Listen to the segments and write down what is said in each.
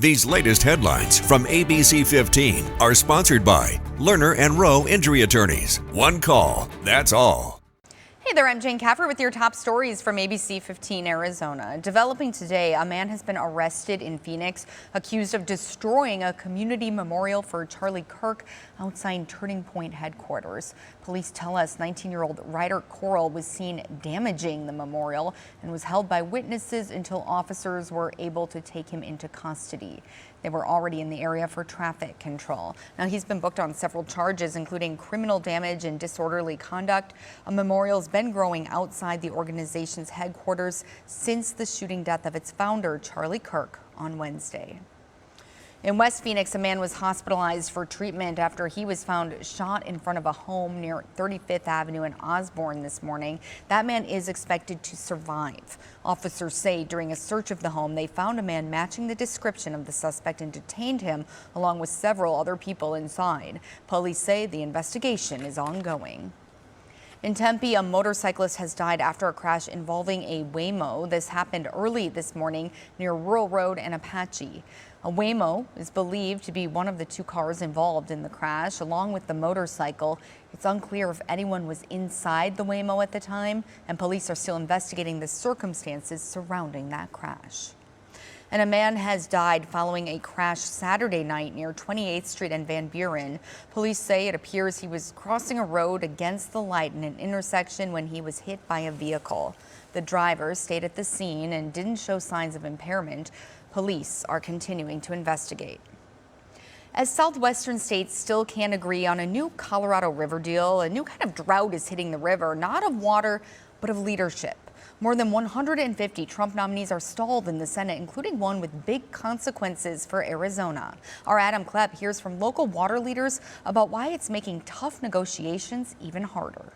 These latest headlines from ABC15 are sponsored by Lerner and Rowe Injury Attorneys. One call, that's all. Hey there, I'm Jane Caffer with your top stories from ABC15 Arizona. Developing today, a man has been arrested in Phoenix, accused of destroying a community memorial for Charlie Kirk outside Turning Point headquarters. Police tell us 19-year-old Ryder Coral was seen damaging the memorial and was held by witnesses until officers were able to take him into custody. They were already in the area for traffic control. Now, he's been booked on several charges, including criminal damage and disorderly conduct. A memorial's been growing outside the organization's headquarters since the shooting death of its founder, Charlie Kirk, on Wednesday. In West Phoenix, a man was hospitalized for treatment after he was found shot in front of a home near 35th Avenue in Osborne this morning. That man is expected to survive. Officers say during a search of the home, they found a man matching the description of the suspect and detained him along with several other people inside. Police say the investigation is ongoing. In Tempe, a motorcyclist has died after a crash involving a Waymo. This happened early this morning near Rural Road and Apache. A Waymo is believed to be one of the two cars involved in the crash, along with the motorcycle. It's unclear if anyone was inside the Waymo at the time, and police are still investigating the circumstances surrounding that crash. And a man has died following a crash Saturday night near 28th Street and Van Buren. Police say it appears he was crossing a road against the light in an intersection when he was hit by a vehicle. The driver stayed at the scene and didn't show signs of impairment. Police are continuing to investigate. As southwestern states still can't agree on a new Colorado River deal, a new kind of drought is hitting the river, not of water, but of leadership. More than 150 Trump nominees are stalled in the Senate, including one with big consequences for Arizona. Our Adam Klepp hears from local water leaders about why it's making tough negotiations even harder.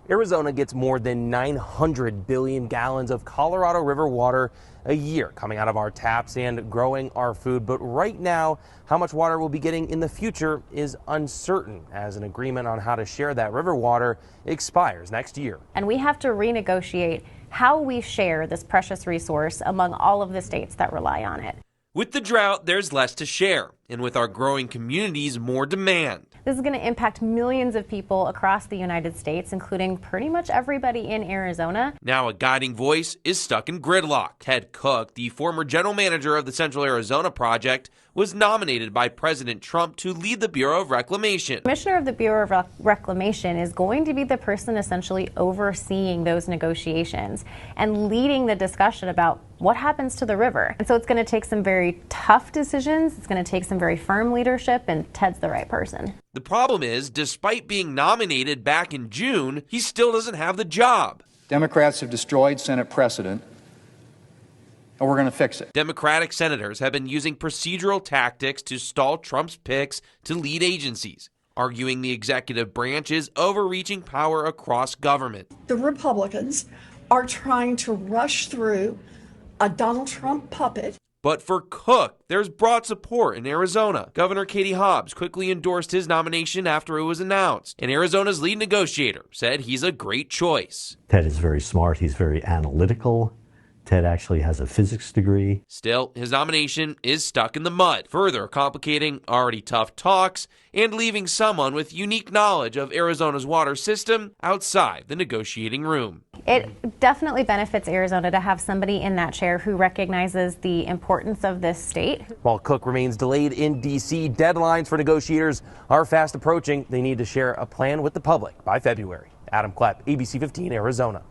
Arizona gets more than 900 billion gallons of Colorado River water a year coming out of our taps and growing our food. But right now, how much water we'll be getting in the future is uncertain, as an agreement on how to share that river water expires next year. And we have to renegotiate how we share this precious resource among all of the states that rely on it. With the drought, there's less to share, and with our growing communities, more demand. This is going to impact millions of people across the United States, including pretty much everybody in Arizona. Now a guiding voice is stuck in gridlock. Ted Cook, the former general manager of the Central Arizona Project, was nominated by President Trump to lead the Bureau of Reclamation. Commissioner of the Bureau of Reclamation is going to be the person essentially overseeing those negotiations and leading the discussion about what happens to the river. And so it's going to take some very tough decisions. It's going to take some very firm leadership, and Ted's the right person. The problem is, despite being nominated back in June, he still doesn't have the job. Democrats have destroyed Senate precedent, and we're going to fix it. Democratic senators have been using procedural tactics to stall Trump's picks to lead agencies, arguing the executive branch is overreaching power across government. The Republicans are trying to rush through a Donald Trump puppet. But for Cook, there's broad support in Arizona. Governor Katie Hobbs quickly endorsed his nomination after it was announced, and Arizona's lead negotiator said he's a great choice. Ted is very smart. He's very analytical. Ted actually has a physics degree. Still, his nomination is stuck in the mud, further complicating already tough talks and leaving someone with unique knowledge of Arizona's water system outside the negotiating room. It definitely benefits Arizona to have somebody in that chair who recognizes the importance of this state. While Cook remains delayed in D.C., deadlines for negotiators are fast approaching. They need to share a plan with the public by February. Adam Klepp, ABC 15 Arizona.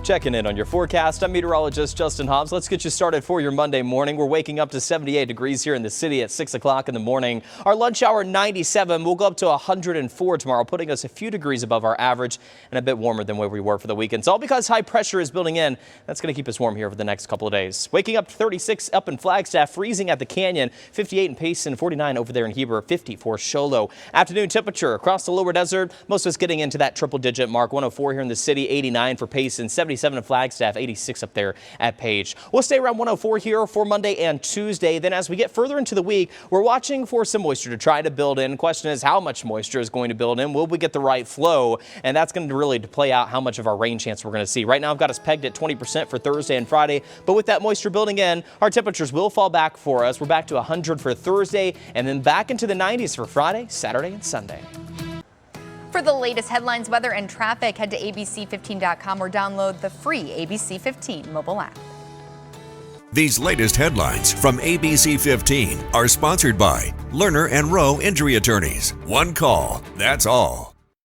Checking in on your forecast, I'm meteorologist Justin Hobbs. Let's get you started for your Monday morning. We're waking up to 78 degrees here in the city at 6 o'clock in the morning. Our lunch hour 97. We'll go up to 104 tomorrow, putting us a few degrees above our average and a bit warmer than where we were for the weekend. It's all because high pressure is building in. That's going to keep us warm here for the next couple of days. Waking up to 36 up in Flagstaff, freezing at the Canyon, 58 in Payson, 49 over there in Heber, 50 for Show Low. Afternoon temperature across the lower desert, most of us getting into that triple digit mark. 104 here in the city, 89 for Payson, 76 77 in Flagstaff, 86 up there at Page. We'll stay around 104 here for Monday and Tuesday. Then as we get further into the week, we're watching for some moisture to try to build in. Question is how much moisture is going to build in. Will we get the right flow? And that's going to really play out how much of our rain chance we're going to see. Right now I've got us pegged at 20% for Thursday and Friday, but with that moisture building in, our temperatures will fall back for us. We're back to 100 for Thursday and then back into the 90s for Friday, Saturday, and Sunday. For the latest headlines, weather, and traffic, head to abc15.com or download the free ABC 15 mobile app. These latest headlines from ABC15 are sponsored by Lerner and Rowe Injury Attorneys. One call, that's all.